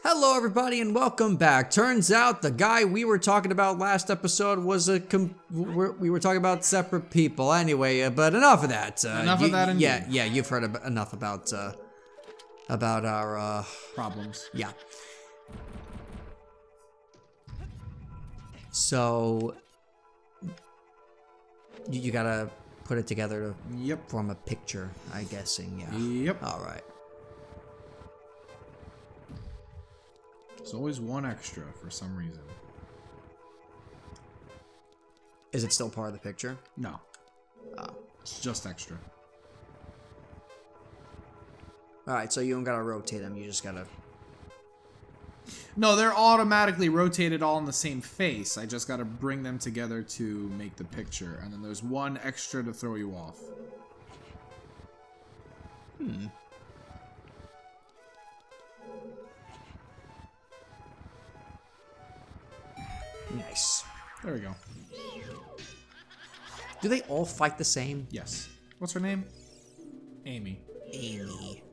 Hello everybody and welcome back. Turns out the guy we were talking about last episode was we were talking about separate people anyway, but enough of that. Enough of that indeed. Yeah, you've heard enough about our problems. Yeah. So you gotta put it together to form a picture, I'm guessing, yeah. Yep. Alright. There's always one extra for some reason. Is it still part of the picture? No. It's just extra. Alright, so you don't gotta rotate them, you just gotta... No, they're automatically rotated all in the same face. I just gotta bring them together to make the picture. And then there's one extra to throw you off. Nice. There we go. Do they all fight the same? Yes. What's her name? Amy. Amy.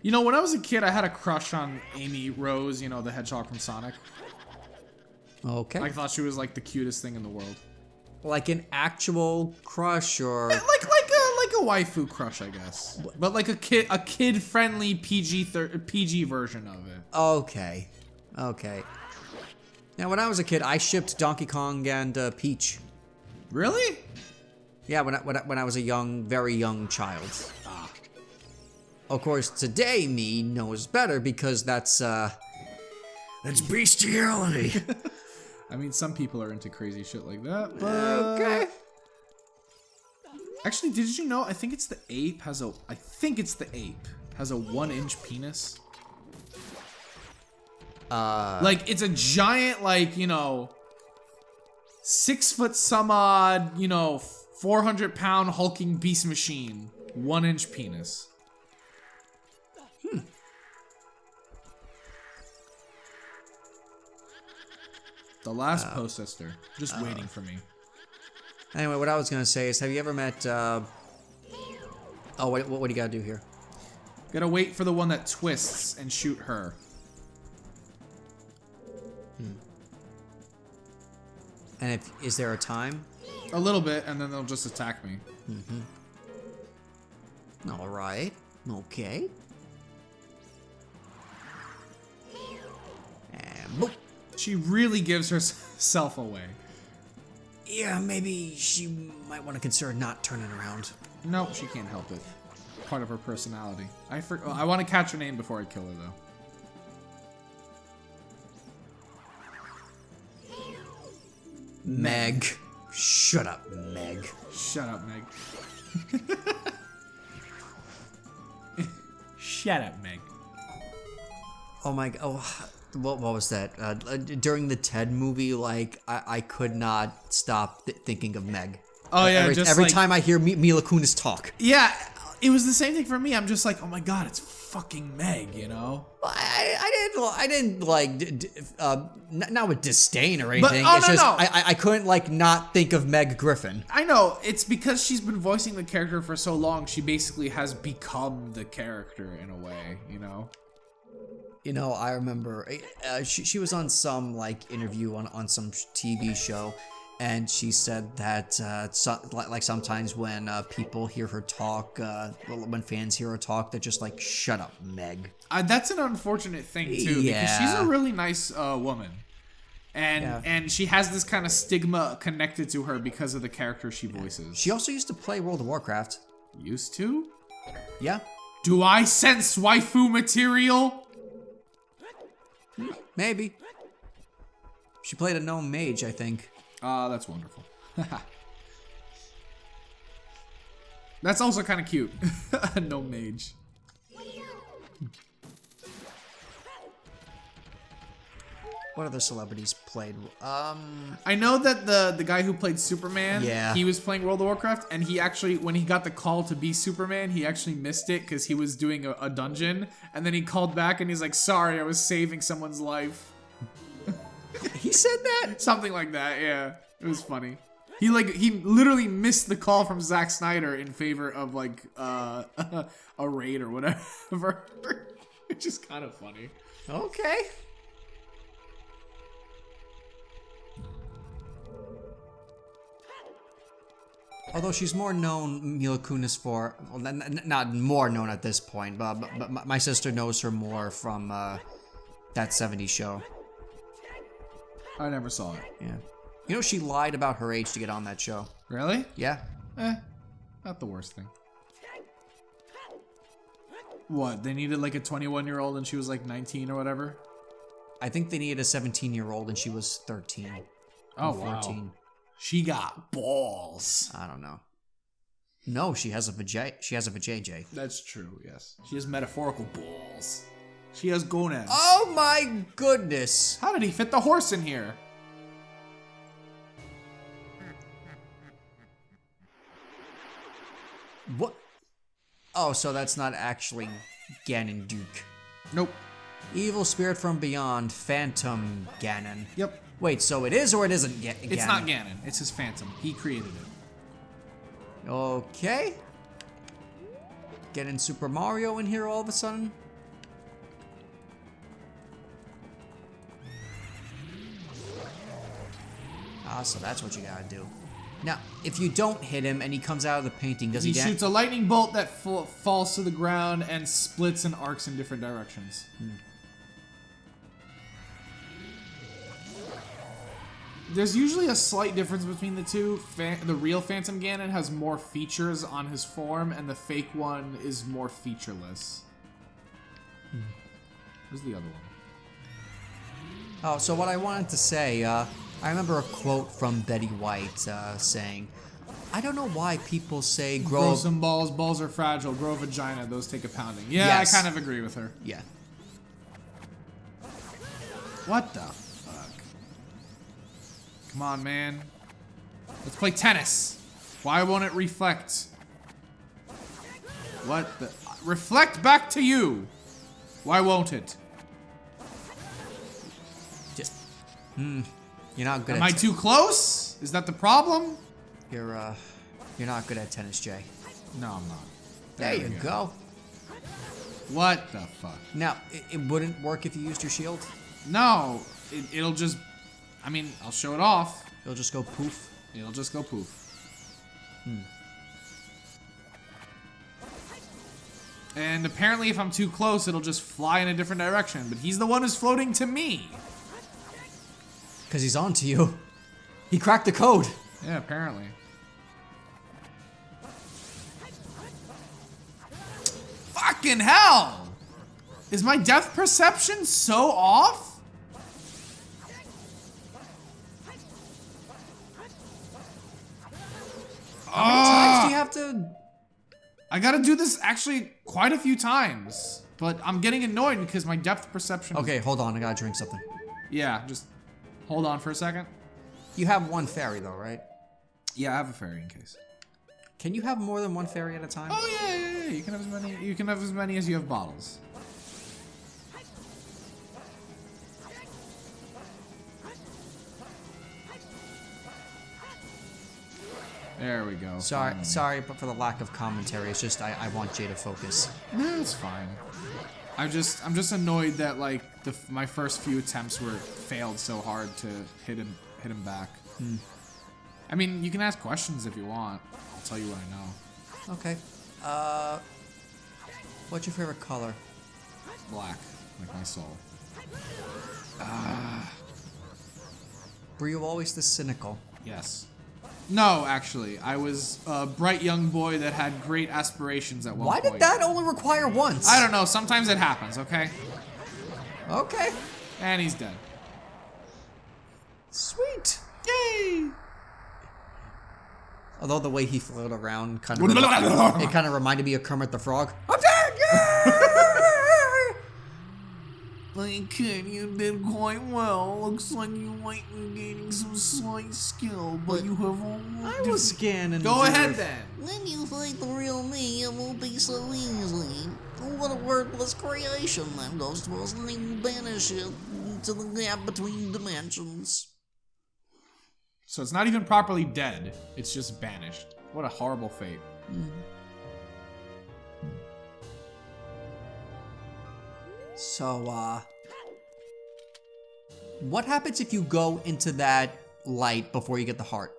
You know, when I was a kid, I had a crush on Amy Rose, you know, the hedgehog from Sonic. Okay. I thought she was like the cutest thing in the world. Like an actual crush, or Like a waifu crush, I guess. But like a kid friendly PG version of it. okay, okay. Now, when I was a kid, I shipped Donkey Kong and Peach. Really? Yeah, when I was a very young child. Of course, today me knows better because that's bestiality. I mean, some people are into crazy shit like that, but... Okay. Actually, did you know, I think it's the ape has a 1-inch penis. Like, it's a giant, like, you know, 6 foot some odd, you know, 400-pound hulking beast machine. 1-inch penis. The last post sister, just waiting for me. Anyway, what I was gonna say is, have you ever met? Oh, what do you gotta do here? Gotta wait for the one that twists and shoot her. And is there a time? A little bit, and then they'll just attack me. All right. Okay. And boop. She really gives herself away. Yeah, maybe she might want to consider not turning around. No, she can't help it. Part of her personality. I want to catch her name before I kill her, though. Meg. Shut up, Meg. Shut up, Meg. Shut up, Meg. Oh my. Oh, what was that? During the Ted movie, like I could not stop thinking of Meg. Oh yeah, every time I hear Mila Kunis talk. Yeah, it was the same thing for me. I'm just like, oh my god, it's fucking Meg, you know? I didn't like, not with disdain or anything. But, it's just, I couldn't like not think of Meg Griffin. I know, it's because she's been voicing the character for so long, she basically has become the character in a way, you know? You know, I remember, she was on some like interview on some TV show, and she said that like sometimes when people hear her talk, when fans hear her talk, they're just like, "Shut up, Meg." That's an unfortunate thing too, because she's a really nice woman, and she has this kind of stigma connected to her because of the character she voices. She also used to play World of Warcraft. Used to? Yeah. Do I sense waifu material? Maybe. She played a gnome mage, I think. That's wonderful. That's also kind of cute. A gnome mage. What other celebrities played? I know that the guy who played Superman, he was playing World of Warcraft, and he actually, when he got the call to be Superman, he actually missed it because he was doing a dungeon, and then he called back and he's like, "Sorry, I was saving someone's life." He said that? Something like that, yeah. It was funny. He literally missed the call from Zack Snyder in favor of like a raid or whatever. Which is kind of funny. Okay. Although she's more known, Mila Kunis, for... Well, not more known at this point, but my sister knows her more from that 70s show. I never saw it. Yeah. You know, she lied about her age to get on that show. Really? Yeah. Not the worst thing. What? They needed like a 21-year-old and she was like 19 or whatever? I think they needed a 17-year-old and she was 13. Oh, 14. wow. She got balls. I don't know. No, she has a vajayjay. That's true, yes. She has metaphorical balls. She has gonads. Oh my goodness! How did he fit the horse in here? What? Oh, so that's not actually Ganon Duke. Nope. Evil spirit from beyond, Phantom Ganon. Yep. Wait, so it is or it isn't Ganon? It's not Ganon. It's his phantom. He created it. Okay. Getting Super Mario in here all of a sudden. Ah, so that's what you gotta do. Now, if you don't hit him and he comes out of the painting, does he shoots a lightning bolt that falls to the ground and splits and arcs in different directions. There's usually a slight difference between the two. The real Phantom Ganon has more features on his form, and the fake one is more featureless. Where's the other one? Oh, so what I wanted to say, I remember a quote from Betty White saying, I don't know why people say grow some balls, balls are fragile, grow a vagina, those take a pounding. Yeah, yes. I kind of agree with her. Yeah. What the fuck? Come on, man. Let's play tennis. Why won't it reflect? What the? Reflect back to you. Why won't it? Just, you're not good Am I too close? Is that the problem? You're not good at tennis, Jay. No, I'm not. There you go. What the fuck? Now, it wouldn't work if you used your shield? No, it'll just... I mean, I'll show it off. It'll just go poof? It'll just go poof. And apparently if I'm too close, it'll just fly in a different direction. But he's the one who's floating to me. Because he's on to you. He cracked the code. Yeah, apparently. Fucking hell! Is my depth perception so off? How many times do you have to... I gotta do this actually quite a few times. But I'm getting annoyed because my depth perception... Okay, hold on. I gotta drink something. Yeah, just hold on for a second. You have one fairy though, right? Yeah, I have a fairy in case. Can you have more than one fairy at a time? Oh yeah. You can have as many as you have bottles. There we go. Sorry, but for the lack of commentary, it's just I want Jay to focus. No, it's fine. I'm just annoyed that like my first few attempts failed so hard to hit him back. I mean, you can ask questions if you want. I'll tell you what I know. Okay. What's your favorite color? Black, like my soul. Were you always this cynical? Yes. No, actually, I was a bright young boy that had great aspirations at one point. Why did that only require once? I don't know. Sometimes it happens, okay? Okay. And he's dead. Sweet. Yay! Although the way he floated around kind of reminded me of Kermit the Frog. I'm dead! Yay! Like, kid, you did quite well. Looks like you might be gaining some slight skill, but you have all... I was scanning. Go ahead then. When you fight the real me, it won't be so easy. What a wordless creation that goes to us, and then banish it to the gap between dimensions. So it's not even properly dead. It's just banished. What a horrible fate. So, what happens if you go into that light before you get the heart?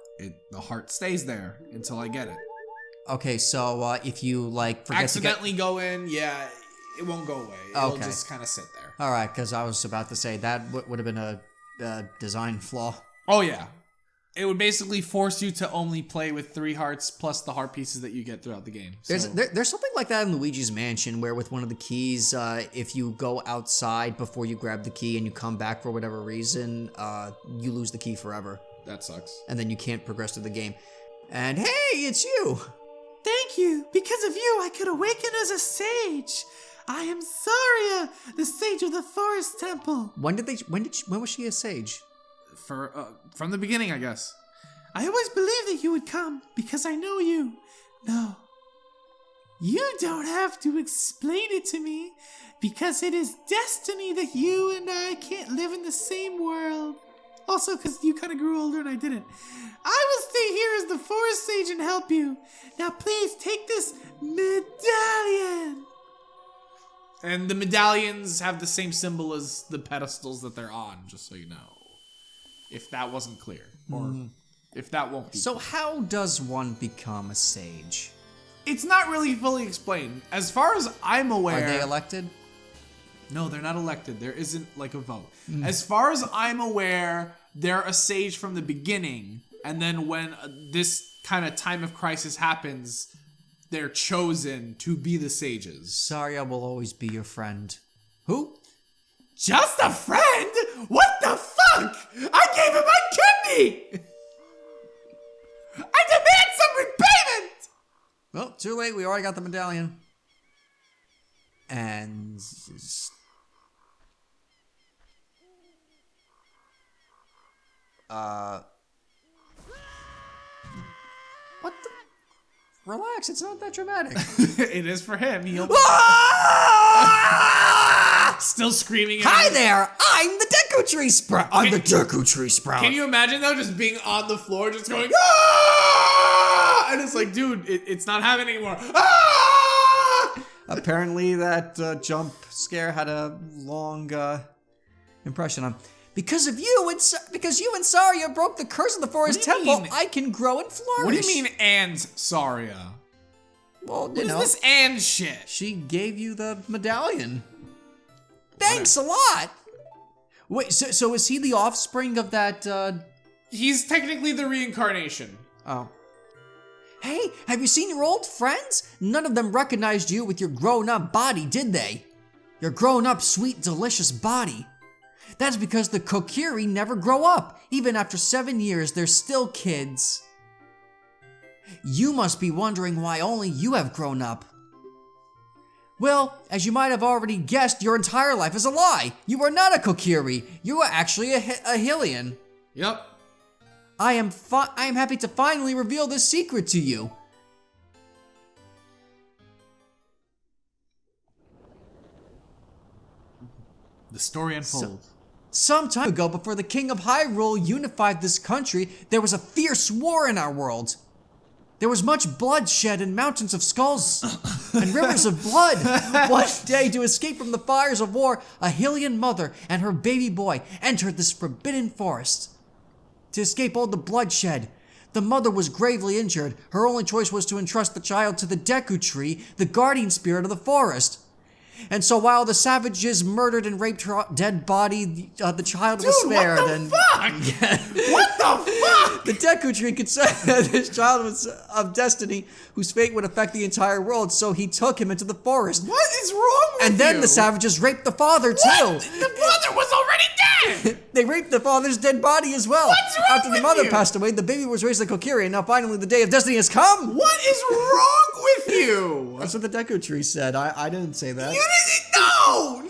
The heart stays there until I get it. Okay, so if you like forget accidentally go in, yeah, it won't go away. It'll just kind of sit there. All right, because I was about to say that would have been a design flaw. Oh yeah, it would basically force you to only play with 3 hearts plus the heart pieces that you get throughout the game. So. There's something like that in Luigi's Mansion where with one of the keys, if you go outside before you grab the key and you come back for whatever reason, you lose the key forever. That sucks. And then you can't progress through the game. And hey, it's you! Thank you. Because of you, I could awaken as a sage. I am Saria, the sage of the forest temple. When was she a sage? From the beginning, I guess. I always believed that you would come because I know you. No. You don't have to explain it to me because it is destiny that you and I can't live in the same world. Also, because you kind of grew older and I didn't. I will stay here as the forest sage and help you. Now please take this medallion. And the medallions have the same symbol as the pedestals that they're on, just so you know. If that wasn't clear. Or if that won't be So clear. how does one become a sage? It's not really fully explained. As far as I'm aware... Are they elected? No, they're not elected. There isn't like a vote. As far as I'm aware, they're a sage from the beginning. And then when this kind of time of crisis happens, they're chosen to be the sages. Saria will always be your friend. Who? Just a friend? What the fuck? I gave him my kidney! I demand some repayment! Well, too late. We already got the medallion. And... What the... Relax, it's not that dramatic. It is for him. He almost... Still screaming at Hi him. there! I'm the Deku Tree Sprout! I'm the Deku Tree Sprout! Can you imagine though, just being on the floor, just going, ah! And it's like, dude, it's not happening anymore. Ah! Apparently that jump scare had a long impression on. Because of you, because you and Saria broke the curse of the forest temple, mean? I can grow and flourish. What do you mean, and Saria? Well, What is this and shit? She gave you the medallion. Thanks a lot. Wait, so is he the offspring of that? He's technically the reincarnation. Oh. Hey, have you seen your old friends? None of them recognized you with your grown-up body, did they? Your grown-up, sweet, delicious body. That's because the Kokiri never grow up. Even after 7 years, they're still kids. You must be wondering why only you have grown up. Well, as you might have already guessed, your entire life is a lie. You are not a Kokiri. You are actually a Hylian. Yep. I am happy to finally reveal this secret to you. The story unfolds. Some time ago, before the King of Hyrule unified this country, there was a fierce war in our world. There was much bloodshed and mountains of skulls and rivers of blood. One day, to escape from the fires of war, a Hylian mother and her baby boy entered this forbidden forest. To escape all the bloodshed, the mother was gravely injured. Her only choice was to entrust the child to the Deku Tree, the guardian spirit of the forest. And so while the savages murdered and raped her dead body, the child was spared. What the fuck? What the fuck? The Deku Tree could say that this child was of destiny, whose fate would affect the entire world, so he took him into the forest. What is wrong with And then you? the savages raped the father, What? too. The father was already dead! They raped the father's dead body as well. What's wrong After the with mother you? passed away, the baby was raised in Kokiri, and now finally the day of destiny has come. What is wrong with you? That's what the Deku Tree said. I didn't say that. You didn't. No,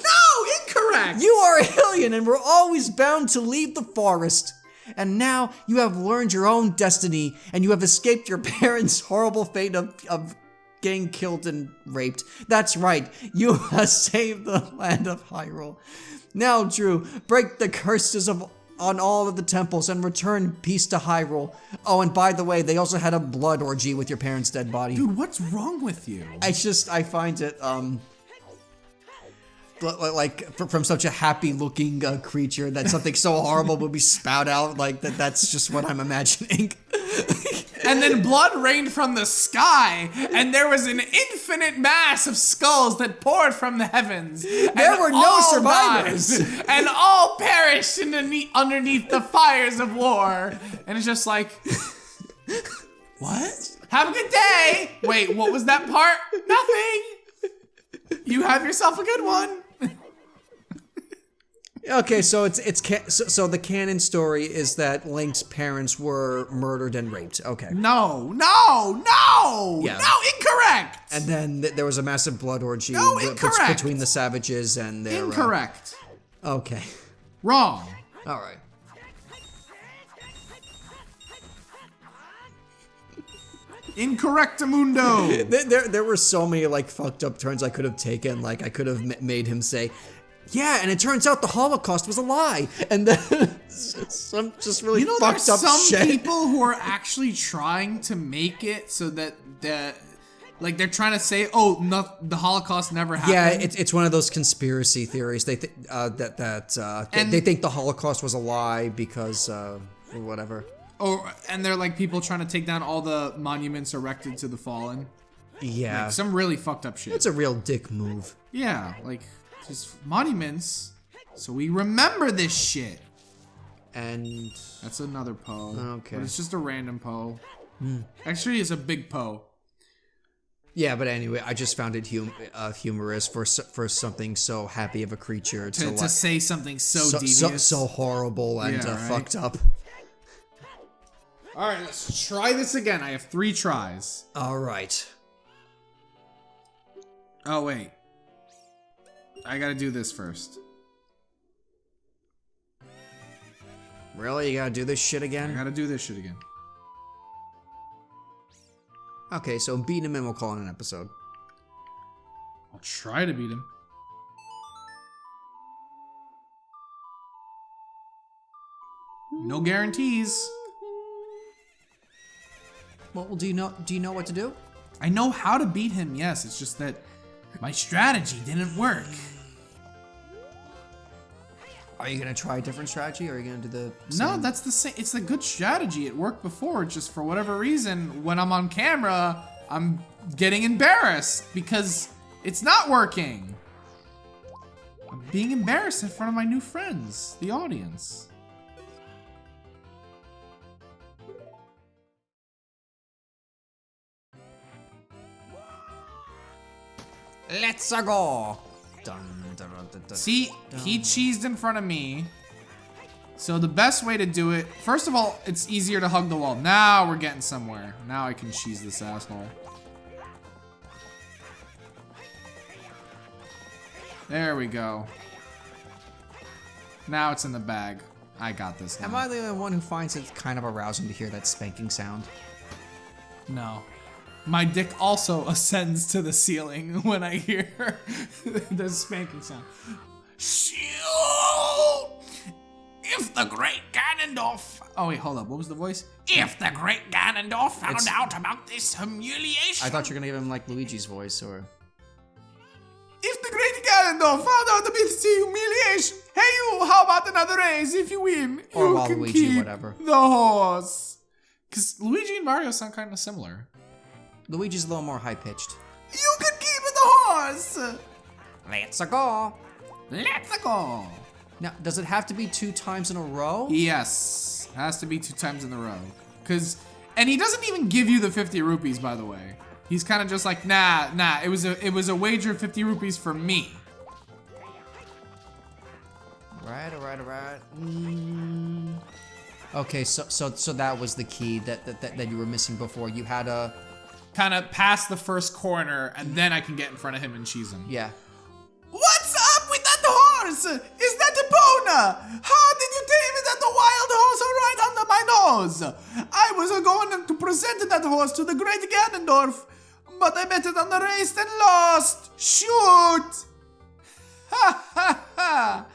incorrect. You are a Hylian and were always bound to leave the forest. And now you have learned your own destiny, and you have escaped your parents' horrible fate of getting killed and raped. That's right, you have saved the land of Hyrule. Now, Drew, break the curses on all of the temples and return peace to Hyrule. Oh, and by the way, they also had a blood orgy with your parents' dead body. Dude, what's wrong with you? I find it, like from such a happy-looking creature that something so horrible would be spout out like that. That's just what I'm imagining. And then blood rained from the sky, and there was an infinite mass of skulls that poured from the heavens. There were no survivors. And all perished underneath the fires of war. And it's just like, what? Have a good day. Wait, what was that part? Nothing. You have yourself a good one. Okay, so so the canon story is that Link's parents were murdered and raped. Okay. No, Yeah. no, incorrect. And then there was a massive blood orgy incorrect. between the savages and their... Incorrect. Okay. Wrong. All right. Incorrectamundo. There were so many like fucked up turns I could have taken. Like I could have made him say, "Yeah," and it turns out the Holocaust was a lie, and then some just really fucked up some shit. people who are actually trying to make it so that they're trying to say, "Oh, the Holocaust never happened." Yeah, it's one of those conspiracy theories. They think they think the Holocaust was a lie because whatever. And they're like people trying to take down all the monuments erected to the fallen. Yeah, Like, some really fucked up shit. it's a real dick move. Yeah, like just monuments, so we remember this shit. And That's another Poe. Okay. But it's just a random Poe. Actually, it's a big Poe. yeah, but anyway, I just found it humorous for something so happy of a creature To say something so devious. so horrible and Yeah, right? fucked up. All right, let's try this again. I have 3 tries. All right. Oh, wait. I gotta do this first. Really? You gotta do this shit I again? gotta do this shit again. Okay, so beat him and we'll call it an episode. I'll try to beat him. No guarantees. Well, do you know what to do? I know how to beat him, yes. It's just that my strategy didn't work. Are you gonna try a different strategy, or are you gonna do the No, same? that's the same. It's a good strategy. It worked before. Just for whatever reason, when I'm on camera, I'm getting embarrassed because it's not working. I'm being embarrassed in front of my new friends, the audience. Let's go. Dun, dun, dun, dun, dun. See, he cheesed in front of me. So the best way to do it, first of all, it's easier to hug the wall. Now we're getting somewhere. Now I can cheese this asshole. There we go. Now it's in the bag. I got this now. Am I the only one who finds it kind of arousing to hear that spanking sound? No. My dick also ascends to the ceiling when I hear the spanking sound. If the great Ganondorf... Oh wait, hold up. What was the voice? If the great Ganondorf found out about this humiliation... I thought you were gonna give him like Luigi's voice, or... If the great Ganondorf found out about this humiliation... Hey you, how about another race? If you win, Or you can Waluigi, keep whatever. the horse. Because Luigi and Mario sound kind of similar. Luigi's a little more high-pitched. You can keep the horse! Let's go. Let's go! Now, does it have to be 2 times in a row? Yes, has to be 2 times in a row. And he doesn't even give you the 50 rupees, by the way. He's kind of just like, nah, it was a wager of 50 rupees for me. Right. Okay, so that was the key that you were missing before. You had a... Kind of pass the first corner, and then I can get in front of him and cheese him. Yeah. What's up with that horse? Is that a Epona? How did you tell me that the wild horse right under my nose? I was going to present that horse to the great Ganondorf, but I bet it on the race and lost. Shoot! Ha ha ha!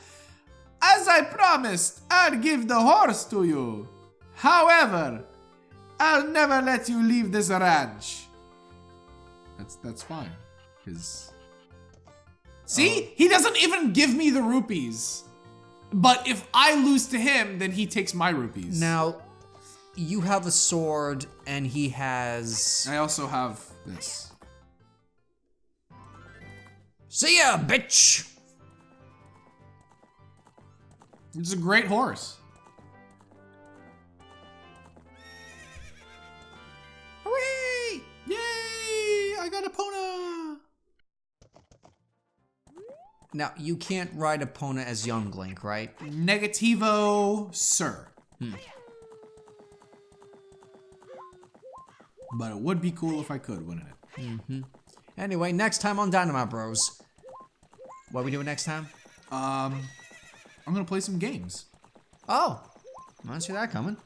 As I promised, I'll give the horse to you. However, I'll never let you leave this ranch. That's fine, because See? He doesn't even give me the rupees. But if I lose to him, then he takes my rupees. Now, you have a sword, and he has... I also have this. See ya, bitch! It's a great horse. Hooray! Yay! I got Epona! Now, you can't ride Epona as young Link, right? Negativo, sir. But it would be cool if I could, wouldn't it? Anyway, next time on Dynamite Bros. What are we doing next time? I'm gonna play some games. Oh, I didn't see that coming.